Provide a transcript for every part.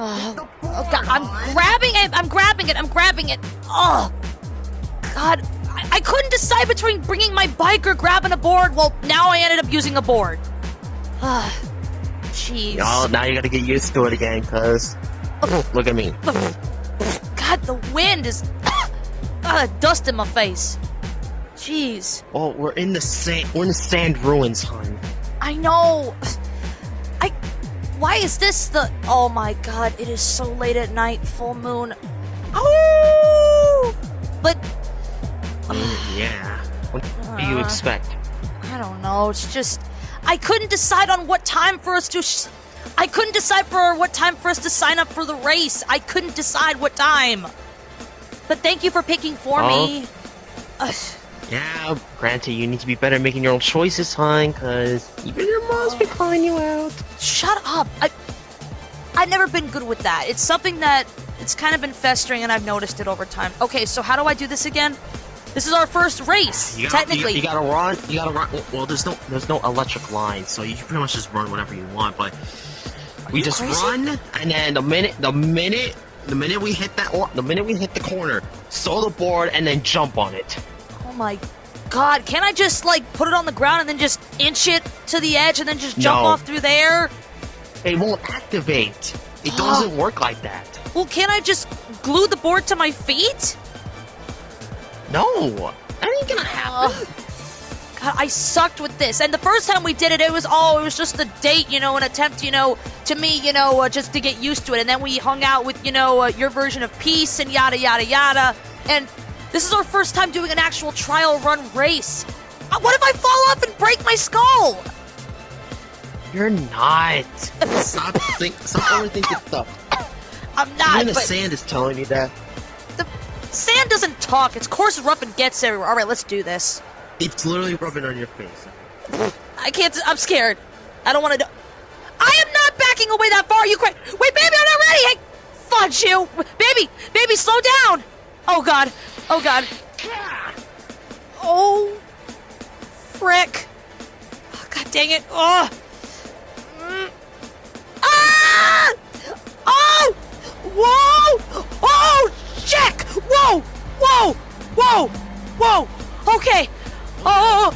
Oh, God, I'm grabbing it. Oh, God, I couldn't decide between bringing my bike or grabbing a board. Well, now I ended up using a board. Jeez. Oh, now you gotta get used to it again, cuz. Look at me. God, the wind is... dust in my face. Jeez. Oh, we're in the sand ruins, hon. I know. Why is this the... Oh my God, it is so late at night, full moon. Oh! But... Yeah. What do you expect? I don't know, it's just... I couldn't decide on what time for us to... I couldn't decide for what time for us to sign up for the race. I couldn't decide what time. But thank you for picking for me. Yeah, granted, you need to be better at making your own choices, hon, because even your mom's been calling you out. Shut up. I've never been good with that. It's something that it's kind of been festering, and I've noticed it over time. Okay, so how do I do this again? This is our first race, technically. You gotta run. Well, there's no electric line, so you can pretty much just run whatever you want. But we just run, and then the minute we hit the corner, throw the board, and then jump on it. Oh my God, can't I just, put it on the ground and then just inch it to the edge and then just jump off through there? It won't activate. It doesn't work like that. Well, can't I just glue the board to my feet? No, that ain't gonna happen. God, I sucked with this. And the first time we did it, it was just a date, an attempt, to me, just to get used to it. And then we hung out with, your version of peace and yada, yada, yada. And this is our first time doing an actual trial run race. What if I fall off and break my skull? You're not. Stop overthinking stuff. I'm not. Even the sand is telling me that. The sand doesn't talk. Its course is rough and gets everywhere. All right, let's do this. It's literally rubbing on your face. I can't. I'm scared. I don't want to. I am not backing away that far. You crazy? Wait, baby, I'm not ready. Hey, fudge you, baby, slow down. Oh God. Oh, frick. Oh, God dang it. Oh. Ah! Oh! Whoa! Oh, check! Whoa! Okay. Oh!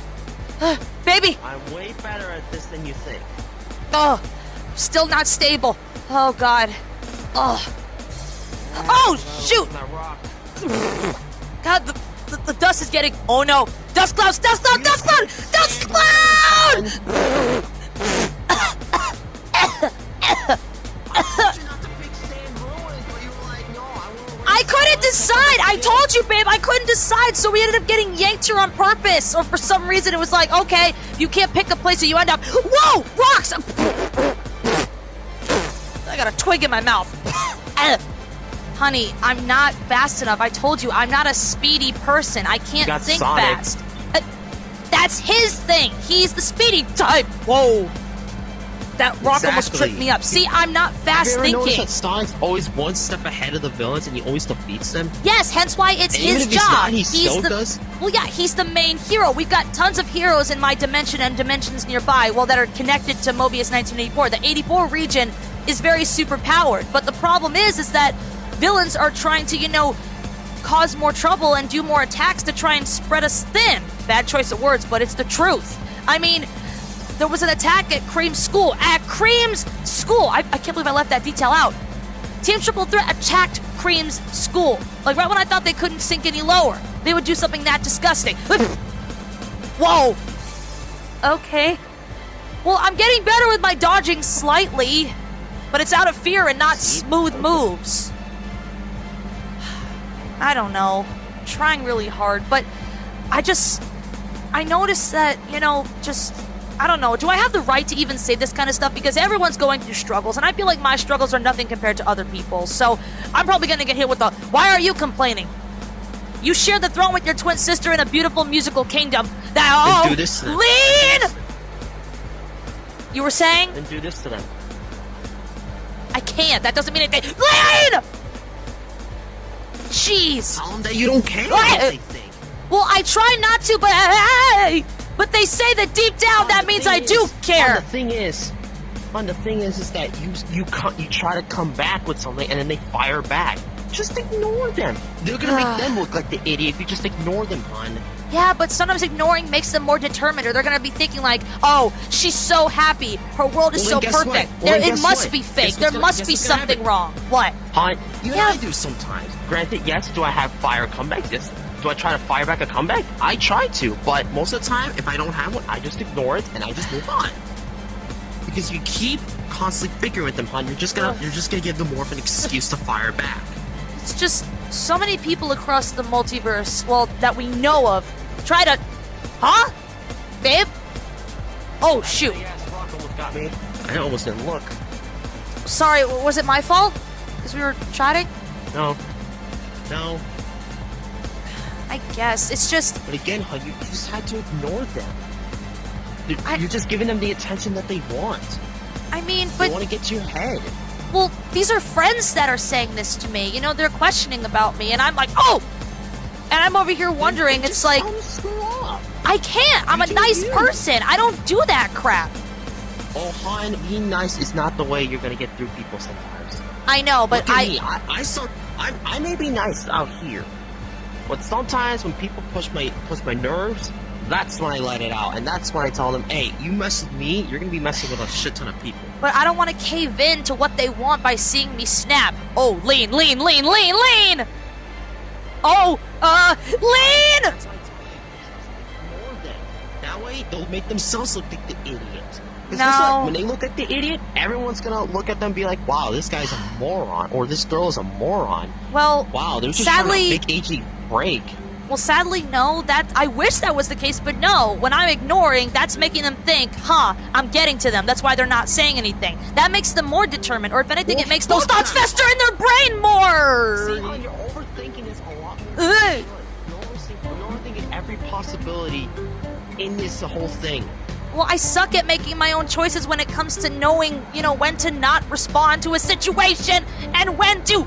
Baby! I'm way better at this than you think. Oh, still not stable. Oh, God. Oh, shoot! God, the dust is getting... Oh, no. Dust cloud! I couldn't decide! I told you, babe, I couldn't decide, so we ended up getting yanked here on purpose. Or for some reason, it was like, okay, you can't pick a place, so you end up... Whoa! Rocks! I got a twig in my mouth. Honey, I'm not fast enough. I told you, I'm not a speedy person. I can't think fast. That's his thing. He's the speedy type. Whoa. That rock almost tripped me up. See, I'm not fast thinking. Have you ever noticed that Sonic's always one step ahead of the villains and he always defeats them? Yes, hence why it's his job. He still does? Well, yeah, he's the main hero. We've got tons of heroes in my dimension and dimensions nearby, that are connected to Mobius 1984. The 84 region is very superpowered, but the problem is that villains are trying to, cause more trouble and do more attacks to try and spread us thin. Bad choice of words, but it's the truth. I mean, there was an attack at Cream's school. I can't believe I left that detail out. Team Triple Threat attacked Cream's school. Right when I thought they couldn't sink any lower. They would do something that disgusting. Whoa. Okay. Well, I'm getting better with my dodging slightly, but it's out of fear and not smooth moves. I don't know. I'm trying really hard, but I noticed that, I don't know. Do I have the right to even say this kind of stuff? Because everyone's going through struggles, and I feel like my struggles are nothing compared to other people's. So I'm probably going to get hit with the, why are you complaining? You share the throne with your twin sister in a beautiful musical kingdom. Then do this to them. Lean! You were saying? Then do this to them. I can't. That doesn't mean anything. Lean! Jeez. Tell them that you don't care what they think. Well, I try not to, but they say that deep down that means I do care. The thing is, Hun, the thing is that you try to come back with something, and then they fire back. Just ignore them. They're gonna make them look like the idiot if you just ignore them, Hun. Yeah, but sometimes ignoring makes them more determined, or they're gonna be thinking like, "Oh, she's so happy. Her world is so perfect. It must be fake. There must be something wrong." What? Hun, I do sometimes. Granted, yes. Do I have fire comeback? Yes. Do I try to fire back a comeback? I try to, but most of the time, if I don't have one, I just ignore it and I just move on. Because you keep constantly bickering with them, Hun, you're just gonna give them more of an excuse to fire back. It's just so many people across the multiverse, well, that we know of, try to... Huh? Babe? Oh, shoot. Yes, Rock almost got me. I almost didn't look. Sorry, was it my fault? Because we were chatting? No. I guess. It's just... But again, Hun, you just had to ignore them. You're just giving them the attention that they want. I mean, but... They want to get to your head. Well, these are friends that are saying this to me. You know, they're questioning about me, and I'm like, oh! And I'm over here wondering, it's like... I can't! I'm a nice person! I don't do that crap! Oh, Hun, being nice is not the way you're gonna get through people sometimes. I know, but I may be nice out here, but sometimes when people push my nerves, that's when I let it out, and that's when I tell them, hey, you mess with me, you're gonna be messing with a shit ton of people. But I don't want to cave in to what they want by seeing me snap. Oh, lean! Oh, lean! That's why I tell you, ignore them. That way, they'll make themselves look like the idiot. No. When they look at the idiot, everyone's gonna look at them and be like, wow, this guy's a moron, or this girl is a moron. Well, wow, they're just sadly, trying to make AG break. Well, sadly, no. I wish that was the case, but no. When I'm ignoring, that's making them think, I'm getting to them. That's why they're not saying anything. That makes them more determined, or if anything, it makes those thoughts fester in their brain more! See, you're overthinking this a lot more. You're overthinking every possibility in this whole thing. Well, I suck at making my own choices when it comes to knowing, when to not respond to a situation, and when to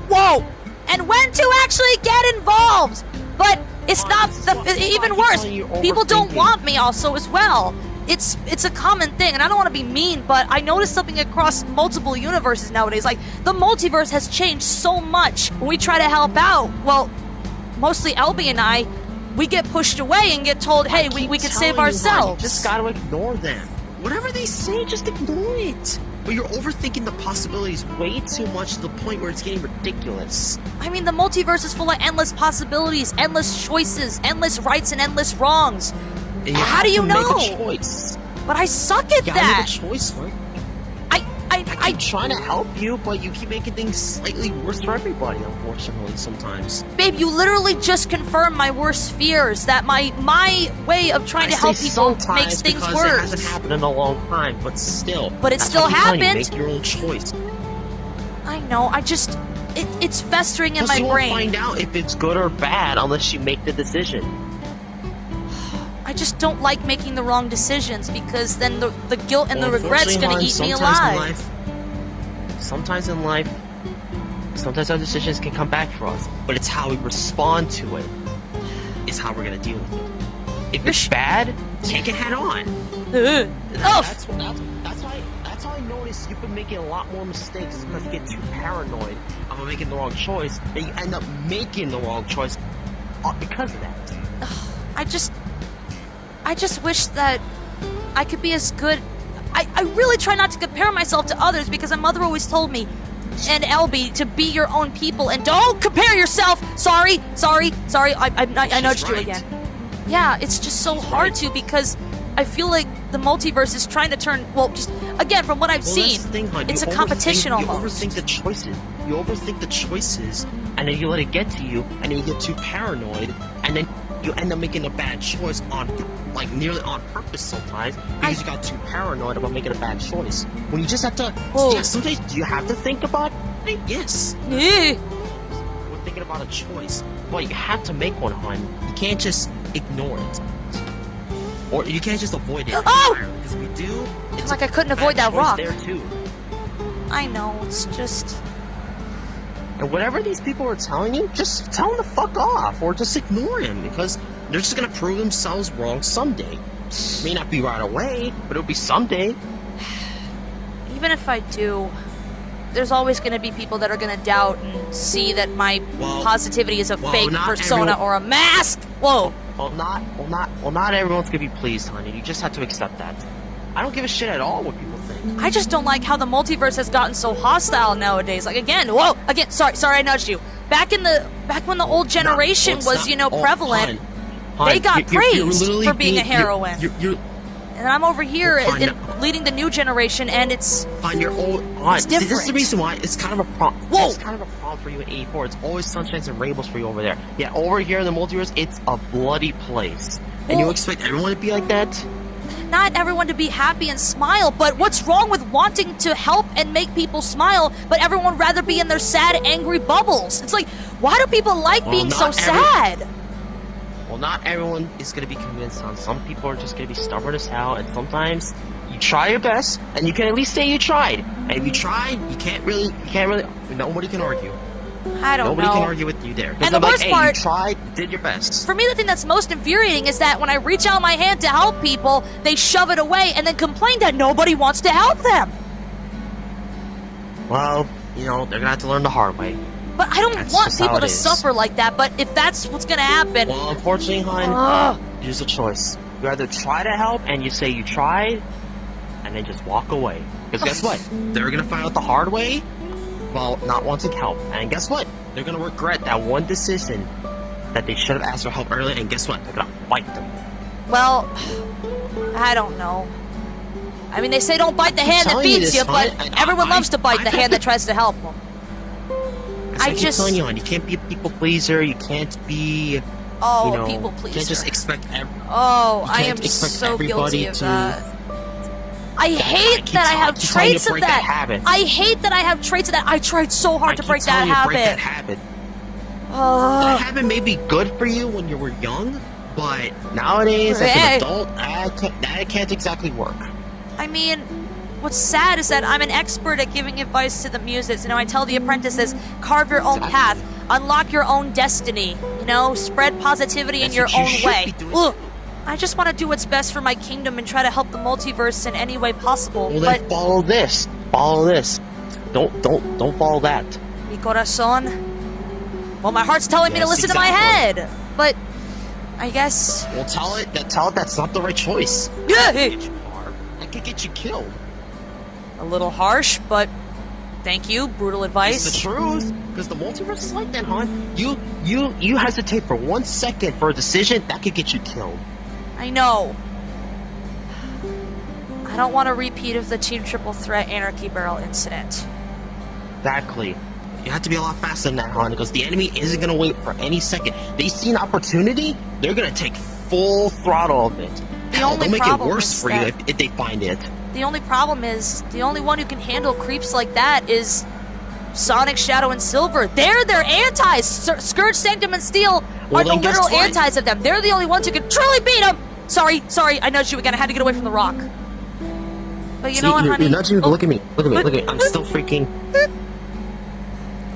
actually get involved. But it's not even worse. People don't want me also as well. It's a common thing, and I don't want to be mean, but I noticed something across multiple universes nowadays. Like, the multiverse has changed so much. When we try to help out, well, mostly LB and I, we get pushed away and get told, hey, we can save ourselves. You just gotta ignore them. Whatever they say, just ignore it. But you're overthinking the possibilities way too much to the point where it's getting ridiculous. I mean, the multiverse is full of endless possibilities, endless choices, endless rights, and endless wrongs. And how do you know? Make a choice. But I suck at you that. Make a choice, right? I'm trying to help you, but you keep making things slightly worse for everybody, unfortunately, sometimes. Babe, you literally just confirmed my worst fears, that my way of trying to help people makes things worse. It hasn't happened in a long time, but still. But it still happened. Make your own choice. I know, it's festering in my brain. You won't find out if it's good or bad unless you make the decision. I just don't like making the wrong decisions, because then the guilt and the regret's gonna eat me alive. Sometimes in life, our decisions can come back for us, but it's how we respond to it is how we're gonna deal with it. If it's bad, take it head on. That's how I notice you've been making a lot more mistakes, because you get too paranoid about making the wrong choice, and you end up making the wrong choice because of that. I just wish that I could be as good. I really try not to compare myself to others, because my mother always told me, and LB, to be your own people and don't compare yourself. Sorry. I nudged you again. Yeah, it's just so hard to, because I feel like the multiverse is trying to turn, just again, from what I've seen, it's a competition almost. You overthink the choices, and then you let it get to you, and then you get too paranoid, and then you end up making a bad choice nearly on purpose sometimes, because you got too paranoid about making a bad choice. When you just have to, sometimes do you have to think about it? Yes. We're thinking about a choice. Well, you have to make one, hon. You can't just ignore it. Or you can't just avoid it. Because if you do, it's like I couldn't avoid that rock. There too. I know, it's just... And whatever these people are telling you, just tell them to fuck off, or just ignore them, because they're just gonna prove themselves wrong someday. It may not be right away, but it'll be someday. Even if I do, there's always going to be people that are going to doubt and see that my positivity is a fake persona or a mask. Whoa. Not everyone's gonna be pleased, honey. You just have to accept that. I don't give a shit at all what people think. I just don't like how the multiverse has gotten so hostile nowadays. Like again, sorry, I nudged you. Back when the old generation was, prevalent, they got praised for being a heroine. And I'm over here leading the new generation, and it's it's different. This is the reason why it's kind of a problem. It's kind of a problem for you in 84. It's always sunshines and rainbows for you over there. Yeah, over here in the multiverse, it's a bloody place. And you expect everyone to be like that? Not everyone to be happy and smile, but what's wrong with wanting to help and make people smile, but everyone would rather be in their sad, angry bubbles? It's like, why do people like being so sad? Well, not everyone is going to be convinced, hon. Some people are just going to be stubborn as hell, and sometimes you try your best, and you can at least say you tried. And if you tried, you can't really, nobody can argue. I don't know. Nobody can argue with you there. And the worst part, you tried, you did your best. For me, the thing that's most infuriating is that when I reach out my hand to help people, they shove it away and then complain that nobody wants to help them. Well, they're going to have to learn the hard way. But I don't want people to suffer like that, but if that's what's gonna happen... Well, unfortunately, hon, here's a choice. You either try to help and you say you tried, and then just walk away. Because guess what? They're gonna find out the hard way while not wanting help. And guess what? They're gonna regret that one decision that they should have asked for help earlier, and guess what? They're gonna bite them. Well, I don't know. I mean, they say don't bite the hand that feeds you, but everyone loves to bite the hand that tries to help them. I keep telling you, you can't be a people pleaser. You can't be, a people pleaser. You can't just expect. I am so guilty of that. I hate that I have traits of that. I hate that I have traits of that. I tried so hard to break that habit. That habit may be good for you when you were young, but nowadays, as an adult, that can't exactly work. I mean, what's sad is that I'm an expert at giving advice to the muses. I tell the apprentices, carve your own path, unlock your own destiny, spread positivity in your own way. Look, I just want to do what's best for my kingdom and try to help the multiverse in any way possible. Well, then follow this. Follow this. Don't follow that. Mi corazón. Well, my heart's telling me to listen to my head, but I guess. Well, tell it that's not the right choice. Yeah. That could get you killed. A little harsh, but thank you. Brutal advice. It's the truth, because the multiverse is like that, hon. You hesitate for 1 second for a decision that could get you killed. I know. I don't want a repeat of the Team Triple Threat Anarchy Barrel incident. Exactly. You have to be a lot faster than that, hon, because the enemy isn't going to wait for any second. They see an opportunity, they're going to take full throttle of it. They'll make it worse for you if they find it. The only problem is, the only one who can handle creeps like that is Sonic, Shadow, and Silver. They're their antis. Scourge, Sanctum, and Steel are the literal antis of them. They're the only ones who can truly beat them. Sorry, I nudged you again. I had to get away from the rock. But you know what, honey? You're nudging me. Look at me. Look at me. I'm still freaking...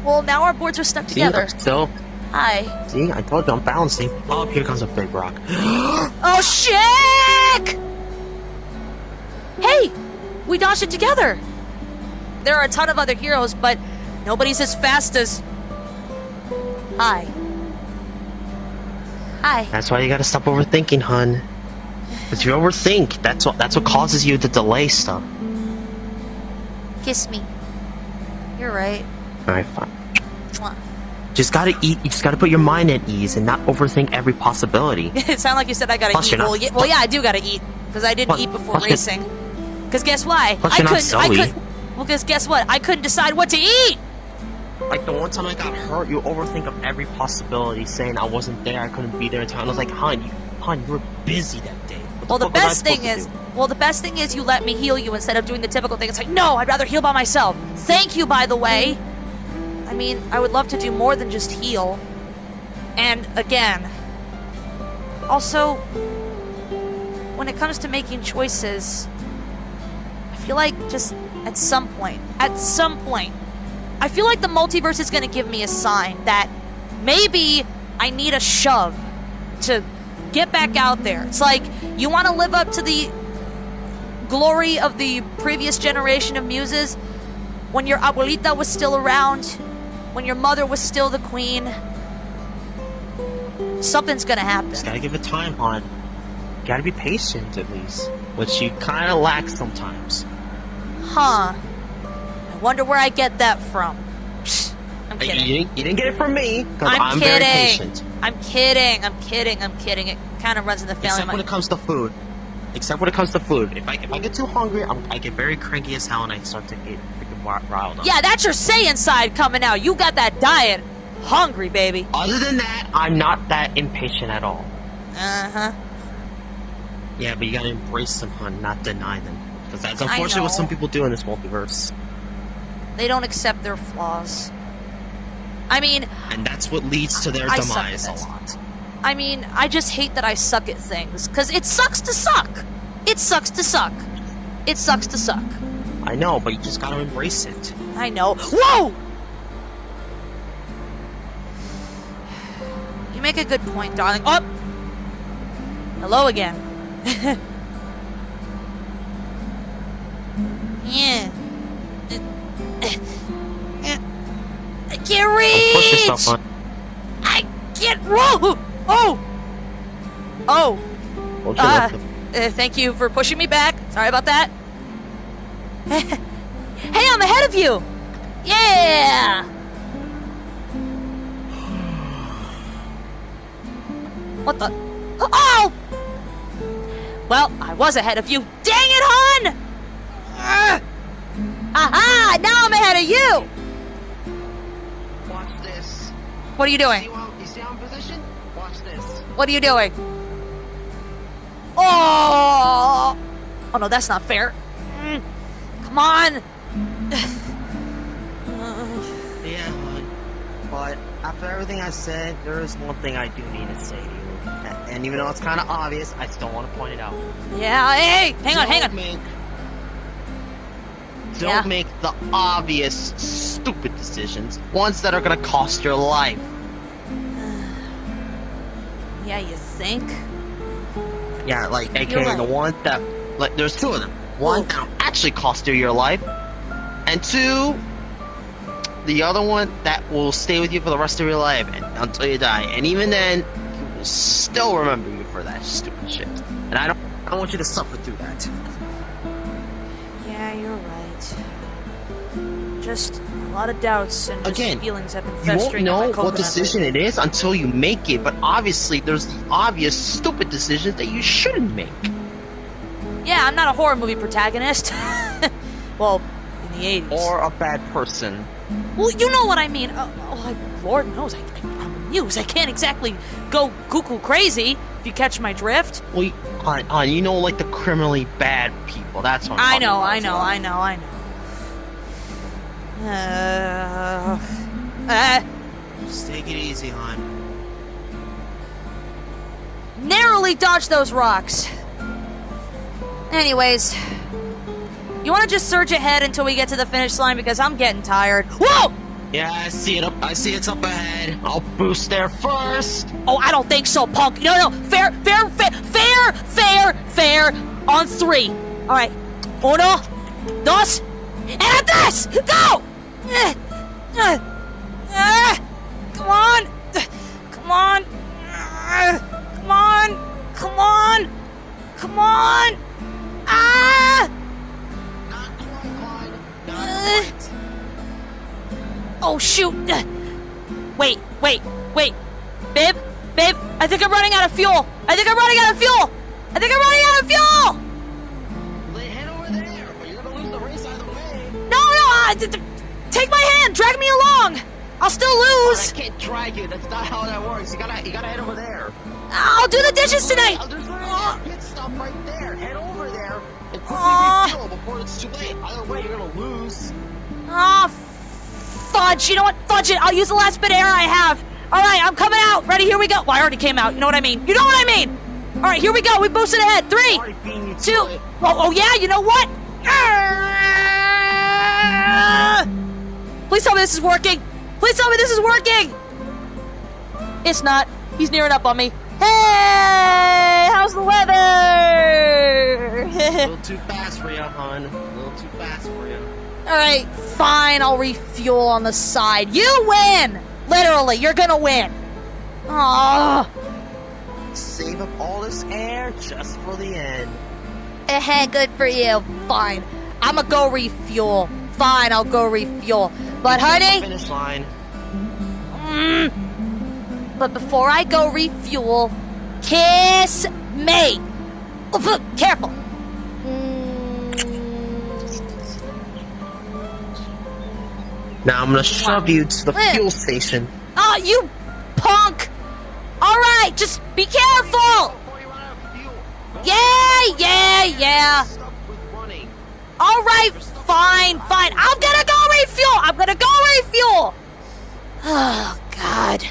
Well, now our boards are stuck together. Still. Hi. See, I told you I'm balancing. Oh, here comes a big rock. Oh, shit! Hey! We dodged it together! There are a ton of other heroes, but nobody's as fast as... Hi. Hi. That's why you gotta stop overthinking, hun. If you overthink, that's what causes you to delay stuff. Kiss me. You're right. Alright, fine. Mwah. Just gotta eat. You just gotta put your mind at ease and not overthink every possibility. It sounded like you said I gotta eat. Well, yeah, I do gotta eat because I didn't eat before racing. Because guess why? I couldn't. Well, because guess what? I couldn't decide what to eat. Like the one time I got hurt, you overthink of every possibility, saying I wasn't there, I couldn't be there in time. I was like, hon, you were busy that day. Well, the best thing is you let me heal you instead of doing the typical thing. It's like, no, I'd rather heal by myself. Thank you, by the way. I mean, I would love to do more than just heal. And again, also, when it comes to making choices, I feel like just at some point, I feel like the multiverse is going to give me a sign that maybe I need a shove to get back out there. It's like, you want to live up to the glory of the previous generation of muses, when your abuelita was still around, when your mother was still the queen, something's gonna happen. Just gotta give it time, hon. Gotta be patient, at least. Which you kind of lack sometimes. Huh. I wonder where I get that from. Psh, I'm kidding. You didn't get it from me, because I'm kidding. very patient. I'm kidding. It kind of runs in the family. Except when it comes to food. If I get too hungry, I get very cranky as hell and I start to get freaking riled up. Yeah, that's your Saiyan side coming out. You got that diet. Hungry, baby. Other than that, I'm not that impatient at all. Uh-huh. Yeah, but you gotta embrace them, hon, not deny them. Because that's I unfortunately know. what some people do in this multiverse. They don't accept their flaws. I mean... And that's what leads to their I suck at demise a this. lot. I mean, I just hate that I suck at things. Because it sucks to suck. It sucks to suck. It sucks to suck. I know, but you just gotta embrace it. I know. Whoa! You make a good point, darling. Oh! Hello again. Yeah. I can't reach! Push yourself, hon. I can't... Whoa! Oh! Oh. Okay, Thank you for pushing me back. Sorry about that. Hey, I'm ahead of you! Yeah! What the... Oh! Well, I was ahead of you. Dang it, hon! Aha! Now I'm ahead of you! Watch this. What are you doing? You see how I'm positioned? Watch this. What are you doing? Oh! Oh no, that's not fair. Come on! Yeah, hon. But after everything I said, there is one thing I do need to say to you. And even though it's kind of obvious, I still want to point it out. Yeah, hey! Hang on. Don't make the obvious, stupid decisions. Ones that are gonna cost your life. Yeah, you think? Yeah, like, You're aka right. the one that... Like, there's two of them. One that'll actually cost you your life. And two... The other one that will stay with you for the rest of your life and, until you die. And even then, you will still remember you for that stupid shit. And I don't want you to suffer through that. Yeah, you're right. Just a lot of doubts and just Again, feelings have been You won't festering in my know what coconut decision lately. it is until you make it, but obviously there's the obvious stupid decisions that you shouldn't make. Yeah, I'm not a horror movie protagonist. Well, in the 80s. Or a bad person. Well, you know what I mean. Lord knows, I'm a muse. I can't exactly go cuckoo crazy, if you catch my drift. Well, you know, like the criminally bad people. That's what I'm I talking know. Just take it easy, hon. Narrowly dodged those rocks. Anyways, you want to just surge ahead until we get to the finish line because I'm getting tired. Whoa! Yeah, I see it's up ahead. I'll boost there first. Oh, I don't think so, punk. No. Fair. On three. All right. Uno, dos, and tres. Go! Come on. Ah! Not quite, hon. Oh, shoot. Wait. Babe, I think I'm running out of fuel. Head over there, but you're gonna lose the race either way. No, take my hand, drag me along. I'll still I lose. can't drag you. That's not how that works. You gotta head over there. I'll do the dishes tonight. There's literally a pit stop right there. Head over there and quickly Aw. refuel before it's too late. Either way, you're gonna lose. Ah, fudge. You know what? Fudge it. I'll use the last bit of air I have. All right, I'm coming out. Ready? Here we go. Well, I already came out. You know what I mean? All right, here we go. We boosted ahead. 3, Already beating you to 2. it. Oh, yeah. You know what? Please tell me this is working. It's not. He's nearing up on me. Hey, how's the weather? little too fast for you, hon. A little too fast for you. Alright, fine, I'll refuel on the side. You win! Literally, you're gonna win. Aww. Save up all this air just for the end. Good for you. Fine. I'ma go refuel. Fine, I'll go refuel. But honey... Finish line. But before I go refuel, kiss me. Oh, careful. Now I'm gonna shove you to the fuel station. Oh, you punk! Alright, just be careful! Yeah. Alright, fine. I'm gonna go refuel! Oh, God.